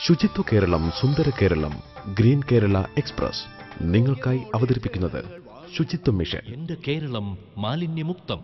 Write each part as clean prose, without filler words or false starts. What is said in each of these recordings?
ശുചിത്വ കേരളം സുന്ദര Keralam green Kerala express നിങ്ങൾക്കായി അവതരിപ്പിക്കുന്നത് ശുചിത്വ മിഷൻ. എന്റെ കേരളം മാലിന്യമുക്തം.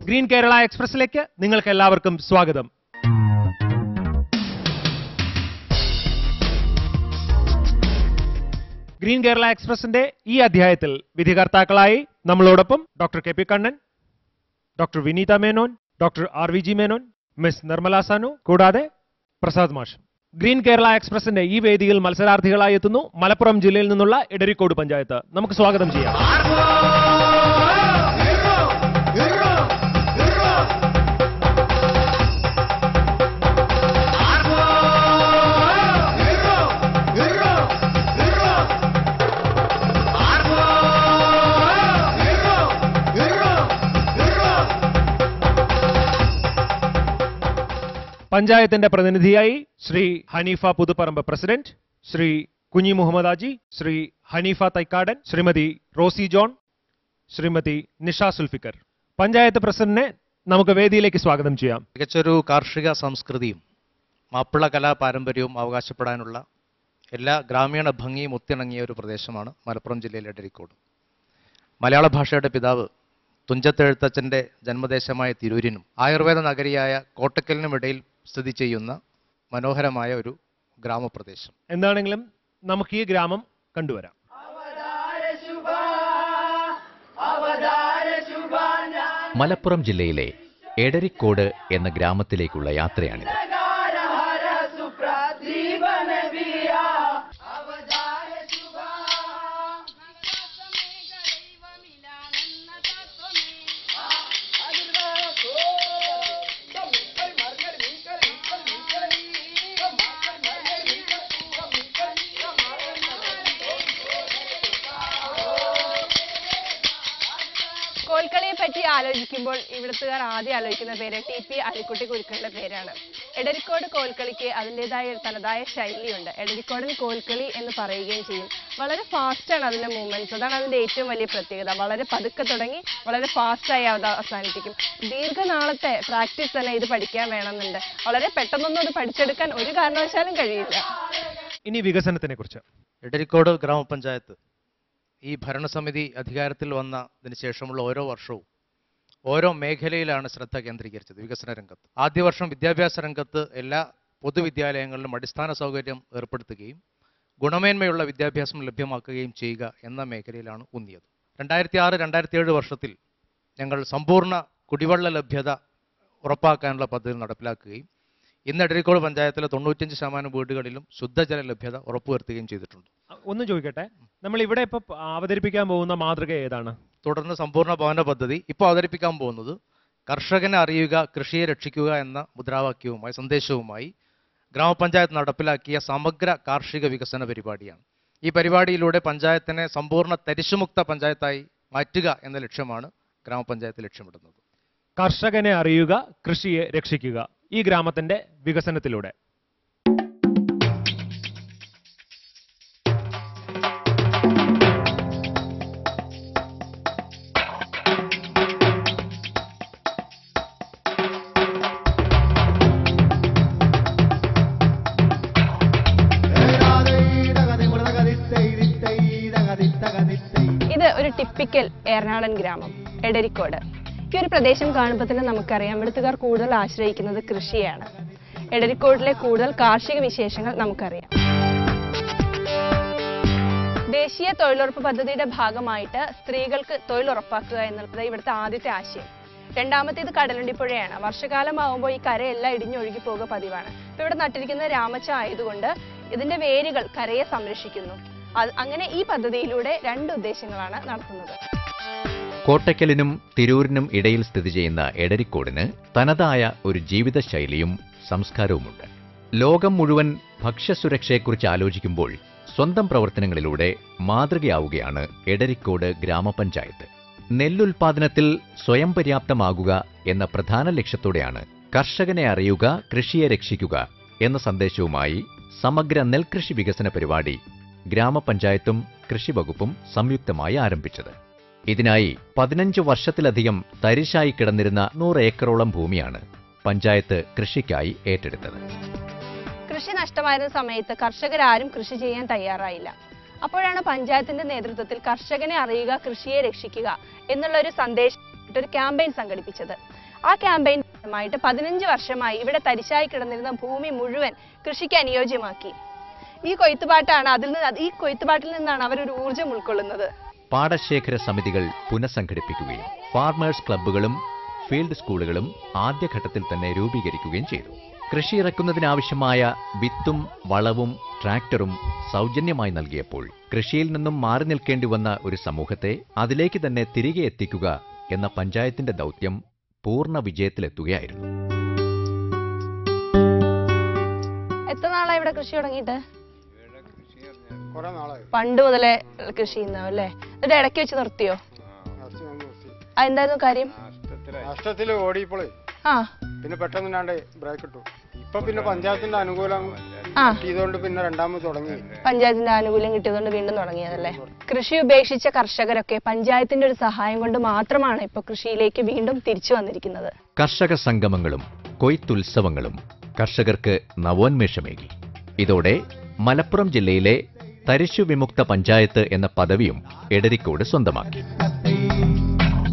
ഗ്രീൻ കേരള എക്സ്പ്രസിലേക്ക് നിങ്ങൾക്ക് എല്ലാവർക്കും സ്വാഗതം. ഗ്രീൻ കേരള എക്സ്പ്രസിന്റെ ഈ അധ്യായത്തിൽ വിധികർത്താക്കളായി നമ്മളോടൊപ്പം doctor K P Kannan, doctor Vineetha Menon, doctor R V G Menon, miss Nirmala Sanu, കൂടാതെ പ്രസാദ് മാഷ്. ഗ്രീൻ കേരള എക്സ്പ്രസിന്റെ ഈ വേദിയിൽ മത്സരാർത്ഥികളായി എത്തുന്നു മലപ്പുറം ജില്ലയിൽ നിന്നുള്ള എടരിക്കോട് പഞ്ചായത്ത്. നമുക്ക് സ്വാഗതം ചെയ്യാം. പഞ്ചായത്തിന്റെ പ്രതിനിധിയായി ശ്രീ ഹനീഫ പുതുപ്പറമ്പ് പ്രസിഡന്റ്, ശ്രീ കുഞ്ഞി മുഹമ്മദ് ആജി, ശ്രീ ഹനീഫ തൈക്കാടൻ, ശ്രീമതി റോസി ജോൺ, ശ്രീമതി നിഷ സുൽഫിക്കർ. പഞ്ചായത്ത് പ്രസിഡന്റിനെ നമുക്ക് വേദിയിലേക്ക് സ്വാഗതം ചെയ്യാം. മികച്ചൊരു കാർഷിക സംസ്കൃതിയും മാപ്പിള കലാ പാരമ്പര്യവും അവകാശപ്പെടാനുള്ള എല്ലാ ഗ്രാമീണ ഭംഗിയും ഒത്തിണങ്ങിയ ഒരു പ്രദേശമാണ് മലപ്പുറം ജില്ലയിലെ എടരിക്കോട്. മലയാള ഭാഷയുടെ പിതാവ് തുഞ്ചത്തെഴുത്തച്ഛൻ്റെ ജന്മദേശമായ തിരൂരിനും ആയുർവേദ നഗരിയായ കോട്ടക്കലിനും ഇടയിൽ സ്ഥിതി ചെയ്യുന്ന മനോഹരമായ ഒരു ഗ്രാമപ്രദേശം. എന്താണെങ്കിലും നമുക്ക് ഈ ഗ്രാമം കണ്ടുവരാം. മലപ്പുറം ജില്ലയിലെ എടരിക്കോട് എന്ന ഗ്രാമത്തിലേക്കുള്ള യാത്രയാണിത്. കോൽക്കളിയെ പറ്റി ആലോചിക്കുമ്പോൾ ഇവിടുത്തുകാർ ആദ്യം ആലോചിക്കുന്ന പേര് ടി.പി. അലിക്കുട്ടി കുരുക്കളുടെ പേരാണ്. എടരിക്കോട് കോൽക്കളിക്ക് അതിൻ്റെതായ തനതായ ശൈലിയുണ്ട്. എടരിക്കോടൻ കോൽക്കളി എന്ന് പറയുകയും ചെയ്യും. വളരെ ഫാസ്റ്റാണ് അതിൻ്റെ മൂവ്മെന്റ്സ്. അതാണ് അതിൻ്റെ ഏറ്റവും വലിയ പ്രത്യേകത. വളരെ പതുക്കെ തുടങ്ങി വളരെ ഫാസ്റ്റായി അവസാനിപ്പിക്കും. ദീർഘനാളത്തെ പ്രാക്ടീസ് തന്നെ ഇത് പഠിക്കാൻ വേണമെന്നുണ്ട്. വളരെ പെട്ടെന്നൊന്നും അത് പഠിച്ചെടുക്കാൻ ഒരു കാരണവശാലും കഴിയില്ല. ഇനി വികസനത്തിനെ കുറിച്ച്. എടരിക്കോട് ഗ്രാമപഞ്ചായത്ത് ഈ ഭരണസമിതി അധികാരത്തിൽ വന്നതിന് ശേഷമുള്ള ഓരോ വർഷവും ഓരോ മേഖലയിലാണ് ശ്രദ്ധ കേന്ദ്രീകരിച്ചത് വികസന രംഗത്ത്. ആദ്യ വർഷം വിദ്യാഭ്യാസ രംഗത്ത് എല്ലാ പൊതുവിദ്യാലയങ്ങളിലും അടിസ്ഥാന സൗകര്യം ഏർപ്പെടുത്തുകയും ഗുണമേന്മയുള്ള വിദ്യാഭ്യാസം ലഭ്യമാക്കുകയും ചെയ്യുക എന്ന മേഖലയിലാണ് ഊന്നിയത്. 2006-2007 വർഷത്തിൽ ഞങ്ങൾ സമ്പൂർണ്ണ കുടിവെള്ള ലഭ്യത ഉറപ്പാക്കാനുള്ള പദ്ധതി നടപ്പിലാക്കുകയും ഇന്ന് എടരിക്കോട് പഞ്ചായത്തിലെ 95% വീടുകളിലും ശുദ്ധജല ലഭ്യത ഉറപ്പുവരുത്തുകയും ചെയ്തിട്ടുണ്ട്. ഒന്ന് ചോദിക്കട്ടെ, നമ്മൾ ഇവിടെ ഇപ്പൊ അവതരിപ്പിക്കാൻ പോകുന്ന മാതൃക ഏതാണ്? തുടർന്ന് സമ്പൂർണ്ണ ഭവന പദ്ധതി ഇപ്പോൾ അവതരിപ്പിക്കാൻ പോകുന്നത് കർഷകനെ അറിയുക, കൃഷിയെ രക്ഷിക്കുക എന്ന മുദ്രാവാക്യവുമായി സന്ദേശവുമായി ഗ്രാമപഞ്ചായത്ത് നടപ്പിലാക്കിയ സമഗ്ര കാർഷിക വികസന പരിപാടിയാണ്. ഈ പരിപാടിയിലൂടെ പഞ്ചായത്തിനെ സമ്പൂർണ്ണ തരിശുമുക്ത പഞ്ചായത്തായി മാറ്റുക എന്ന ലക്ഷ്യമാണ് ഗ്രാമപഞ്ചായത്ത് ലക്ഷ്യമിടുന്നത്. കർഷകനെ അറിയുക, കൃഷിയെ രക്ഷിക്കുക, ഈ ഗ്രാമത്തിന്റെ വികസനത്തിലൂടെ. ഇത് ഒരു ടിപ്പിക്കൽ എറണാകുളം ഗ്രാമം എടരിക്കോട്. ഈ ഒരു പ്രദേശം കാണുമ്പോൾ തന്നെ നമുക്കറിയാം ഇവിടുത്തുകാർ കൂടുതൽ ആശ്രയിക്കുന്നത് കൃഷിയാണ്. എടരിക്കോടിലെ കൂടുതൽ കാർഷിക വിശേഷങ്ങൾ നമുക്കറിയാം. ദേശീയ തൊഴിലുറപ്പ് പദ്ധതിയുടെ ഭാഗമായിട്ട് സ്ത്രീകൾക്ക് തൊഴിൽ ഉറപ്പാക്കുക എന്നുള്ളത് ഇവിടുത്തെ ആദ്യത്തെ ആശയം. രണ്ടാമത്തേത് കടലുണ്ടിപ്പുഴയാണ്. വർഷകാലമാകുമ്പോൾ ഈ കരയെല്ലാം ഇടിഞ്ഞൊഴുകി പോകുക പതിവാണ്. ഇപ്പോൾ ഇവിടെ നട്ടിരിക്കുന്ന രാമച്ച ആയതുകൊണ്ട് ഇതിന്റെ വേരുകൾ കരയെ സംരക്ഷിക്കുന്നു. അങ്ങനെ ഈ പദ്ധതിയിലൂടെ 2 ഉദ്ദേശങ്ങളാണ് നടത്തുന്നത്. കോട്ടയ്ക്കലിനും തിരൂരിനും ഇടയിൽ സ്ഥിതി ചെയ്യുന്ന എടരിക്കോടിന് തനതായ ഒരു ജീവിതശൈലിയും സംസ്കാരവുമുണ്ട്. ലോകം മുഴുവൻ ഭക്ഷ്യസുരക്ഷയെക്കുറിച്ച് ആലോചിക്കുമ്പോൾ സ്വന്തം പ്രവർത്തനങ്ങളിലൂടെ മാതൃകയാവുകയാണ് എടരിക്കോട് ഗ്രാമപഞ്ചായത്ത്. നെല്ലുൽപാദനത്തിൽ സ്വയം പര്യാപ്തമാകുക എന്ന പ്രധാന ലക്ഷ്യത്തോടെയാണ് കർഷകനെ അറിയുക, കൃഷിയെ രക്ഷിക്കുക എന്ന സന്ദേശവുമായി സമഗ്ര നെൽകൃഷി വികസന പരിപാടി ഗ്രാമപഞ്ചായത്തും കൃഷിവകുപ്പും സംയുക്തമായി ആരംഭിച്ചത്. ഇതിനായി 15 വർഷത്തിലധികം തരിശായി കിടന്നിരുന്ന 100 ഏക്കറോളം ഭൂമിയാണ് പഞ്ചായത്ത് കൃഷിക്കായി ഏറ്റെടുത്തത്. കൃഷി നഷ്ടമായിരുന്ന സമയത്ത് കർഷകരാരും കൃഷി ചെയ്യാൻ തയ്യാറായില്ല. അപ്പോഴാണ് പഞ്ചായത്തിന്റെ നേതൃത്വത്തിൽ കർഷകനെ അറിയുക, കൃഷിയെ രക്ഷിക്കുക എന്നുള്ള ഒരു സന്ദേശം ഒരു ക്യാമ്പയിൻ സംഘടിപ്പിച്ചത്. ആ ക്യാമ്പയിനുമായിട്ട് 15 വർഷമായി ഇവിടെ തരിശായി കിടന്നിരുന്ന ഭൂമി മുഴുവൻ കൃഷിക്ക് അനുയോജ്യമാക്കി. ഈ കൊയ്ത്തുപാട്ടിൽ നിന്നാണ് അവരൊരു ഊർജ്ജം ഉൾക്കൊള്ളുന്നത്. പാടശേഖര സമിതികൾ പുനഃസംഘടിപ്പിക്കുകയും ഫാർമേഴ്സ് ക്ലബ്ബുകളും ഫീൽഡ് സ്കൂളുകളും ആദ്യഘട്ടത്തിൽ തന്നെ രൂപീകരിക്കുകയും ചെയ്തു. കൃഷി ഇറക്കുന്നതിനാവശ്യമായ വിത്തും വളവും ട്രാക്ടറും സൗജന്യമായി നൽകിയപ്പോൾ കൃഷിയിൽ നിന്നും മാറി നിൽക്കേണ്ടി വന്ന ഒരു സമൂഹത്തെ അതിലേക്ക് തന്നെ തിരികെ എത്തിക്കുക എന്ന പഞ്ചായത്തിന്റെ ദൗത്യം പൂർണ്ണ വിജയത്തിലെത്തുകയായിരുന്നു. എത്ര നാളായി ഇവിടെ കൃഷി തുടങ്ങിയിട്ട്? പണ്ട് മുതലേ കൃഷി ചെയ്യുന്നല്ലേ? എന്നിട്ട് ഇടയ്ക്ക് വെച്ച് നിർത്തിയോ? എന്തായിരുന്നു കാര്യം? നഷ്ടത്തില് ഓടിയപ്പോളേ പിന്നെ പെട്ടെന്ന് ബ്രേക്ക് ഇട്ടു. ഇപ്പൊ പിന്നെ പഞ്ചായത്തിന്റെ അനുകൂലം കിട്ടിയതുകൊണ്ട് പിന്നെ രണ്ടാമത് തുടങ്ങി. പഞ്ചായത്തിന്റെ ആനുകൂല്യം കിട്ടിയതുകൊണ്ട് വീണ്ടും തുടങ്ങിയതല്ലേ? കൃഷി ഉപേക്ഷിച്ച കർഷകരൊക്കെ പഞ്ചായത്തിന്റെ ഒരു സഹായം കൊണ്ട് മാത്രമാണ് ഇപ്പൊ കൃഷിയിലേക്ക് വീണ്ടും തിരിച്ചു വന്നിരിക്കുന്നത്. കർഷക സംഗമങ്ങളും കൊയ്ത്തുത്സവങ്ങളും കർഷകർക്ക് നവോന്മേഷമേകി. ഇതോടെ മലപ്പുറം ജില്ലയിലെ തരിശു വിമുക്ത പഞ്ചായത്ത് എന്ന പദവിയും എടരിക്കോട് സ്വന്തമാക്കി.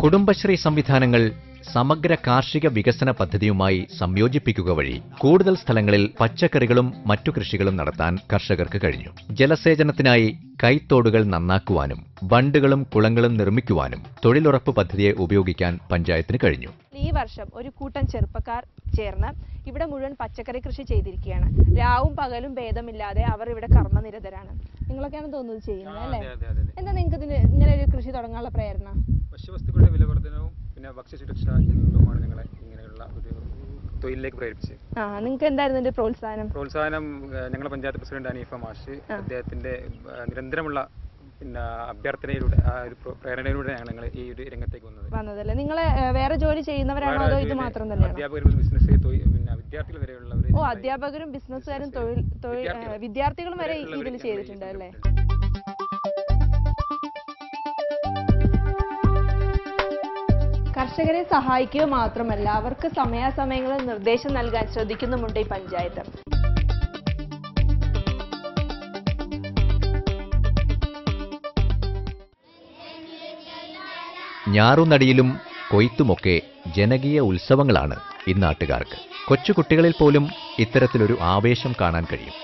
കുടുംബശ്രീ സംവിധാനങ്ങൾ സമഗ്ര കാർഷിക വികസന പദ്ധതിയുമായി സംയോജിപ്പിക്കുക വഴി കൂടുതൽ സ്ഥലങ്ങളിൽ പച്ചക്കറികളും മറ്റു കൃഷികളും നടത്താൻ കർഷകർക്ക് കഴിഞ്ഞു. ജലസേചനത്തിനായി കൈത്തോടുകൾ നന്നാക്കുവാനും ബണ്ടുകളും കുളങ്ങളും നിർമ്മിക്കുവാനും തൊഴിലുറപ്പ് പദ്ധതിയെ ഉപയോഗിക്കാൻ പഞ്ചായത്തിന് കഴിഞ്ഞു. ഈ വർഷം ഒരു കൂട്ടം ചെറുപ്പക്കാർ ചേർന്ന് ഇവിടെ മുഴുവൻ പച്ചക്കറി കൃഷി ചെയ്തിരിക്കുകയാണ്. രാവും പകലും ഭേദമില്ലാതെ അവർ ഇവിടെ കർമ്മനിരതരാണ്. നിങ്ങളൊക്കെയാണ് തോന്നുന്നത് ചെയ്യുന്നത് അല്ലേ? എന്താ നിങ്ങൾക്ക് ഇങ്ങനെ ഒരു കൃഷി തുടങ്ങാനുള്ള പ്രേരണ? ഭക്ഷ്യവസ്തുക്കളുടെ വിലവർദ്ധനവും പിന്നെ ഭക്ഷ്യസുരക്ഷ എന്നതുമാണ് ഞങ്ങളെ ഇങ്ങനെയുള്ള ഒരു തൊഴിലിലേക്ക് പ്രേരിപ്പിച്ചത്. നിങ്ങൾക്ക് എന്തായിരുന്നു ഇതിന്റെ പ്രോത്സാഹനം? ഞങ്ങളുടെ പഞ്ചായത്ത് പ്രസിഡന്റ് അനീഫ മാഷ് അദ്ദേഹത്തിന്റെ നിരന്തരമുള്ള പിന്നെ അഭ്യർത്ഥനയിലൂടെ പ്രേരണയിലൂടെ ഞങ്ങൾ ഈ ഒരു രംഗത്തേക്ക് വന്നതല്ലേ? നിങ്ങൾ വേറെ ജോലി ചെയ്യുന്നവരാണോ അതോ ഇത് മാത്രം തന്നെയാണോ? അധ്യാപകരും ബിസിനസ് പിന്നെ വിദ്യാർത്ഥികൾ വരെയുള്ളവർ. അധ്യാപകരും ബിസിനസ്സുകാരും വിദ്യാർത്ഥികളും വരെ ഇതിൽ ചെയ്തിട്ടുണ്ട് അല്ലേ? കർഷകരെ സഹായിക്കുക മാത്രമല്ല അവർക്ക് സമയാസമയങ്ങളിൽ നിർദ്ദേശം നൽകാൻ ശ്രദ്ധിക്കുന്നുമുണ്ട് ഈ പഞ്ചായത്ത്. ഞാറുനടിയിലും കൊയ്ത്തുമൊക്കെ ജനകീയ ഉത്സവങ്ങളാണ് ഇന്നാട്ടുകാർക്ക്. കൊച്ചുകുട്ടികളിൽ പോലും ഇത്തരത്തിലൊരു ആവേശം കാണാൻ കഴിയും.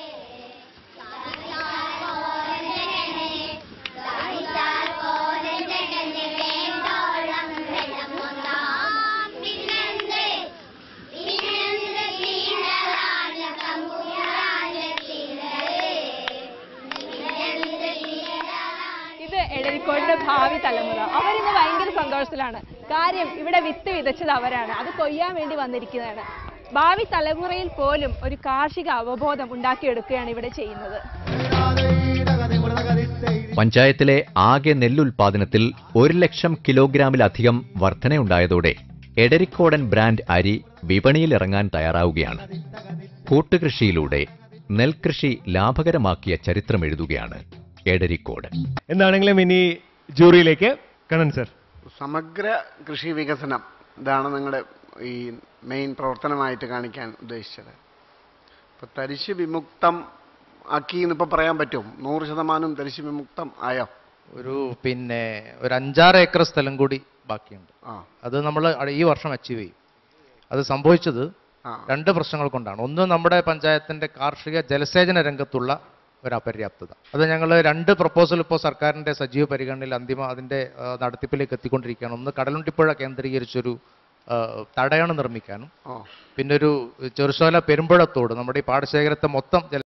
എടരിക്കോടിന്റെ ഭാവി തലമുറ അവരിന്ന് ഭയങ്കര സന്തോഷത്തിലാണ്. കാര്യം ഇവിടെ വിത്ത് വിതച്ചത് അവരാണ്, അത് കൊയ്യാൻ വേണ്ടി വന്നിരിക്കുന്നതാണ്. ഭാവി തലമുറയിൽ പോലും ഒരു കാർഷിക അവബോധം ഉണ്ടാക്കിയെടുക്കുകയാണ് ഇവിടെ ചെയ്യുന്നത്. പഞ്ചായത്തിലെ ആകെ നെല്ലുൽപാദനത്തിൽ 1,00,000 കിലോഗ്രാമിലധികം വർധനയുണ്ടായതോടെ എടരിക്കോടൻ ബ്രാൻഡ് അരി വിപണിയിലിറങ്ങാൻ തയ്യാറാവുകയാണ്. കൂട്ടുകൃഷിയിലൂടെ നെൽകൃഷി ലാഭകരമാക്കിയ ചരിത്രമെഴുതുകയാണ് എടരിക്കോട്. എന്താണെങ്കിലും ഇനി ജൂറിയിലേക്ക് കണ്ണൻ സർ. സമഗ്ര കൃഷി വികസനം ഇതാണ് നിങ്ങളുടെ ഈ മെയിൻ പ്രവർത്തനമായിട്ട് കാണിക്കാൻ ഉദ്ദേശിച്ചത്. ഇപ്പൊ തരിശ് വിമുക്തം ആക്കി എന്നിപ്പോൾ പറയാൻ പറ്റും? 100% തരിശ് വിമുക്തം ആയോ? ഒരു 5-6 ഏക്കർ സ്ഥലം കൂടി ബാക്കിയുണ്ട്. അത് നമ്മൾ ഈ വർഷം അച്ചീവ് ചെയ്യും. അത് സംഭവിച്ചത് 2 പ്രശ്നങ്ങൾ കൊണ്ടാണ്. ഒന്ന്, നമ്മുടെ പഞ്ചായത്തിന്റെ കാർഷിക ജലസേചന രംഗത്തുള്ള ഒരു അപര്യാപ്തത. അത് ഞങ്ങൾ 2 പ്രപ്പോസൽ ഇപ്പോൾ സർക്കാരിന്റെ സജീവ പരിഗണനയിൽ അതിന്റെ നടത്തിപ്പിലേക്ക് എത്തിക്കൊണ്ടിരിക്കുകയാണ്. ഒന്ന്, കടലുണ്ടിപ്പുഴ കേന്ദ്രീകരിച്ചൊരു തടയണ നിർമ്മിക്കാനും പിന്നെ ഒരു ചെറുശോല പെരുമ്പുഴത്തോട് നമ്മുടെ ഈ പാടശേഖരത്തെ മൊത്തം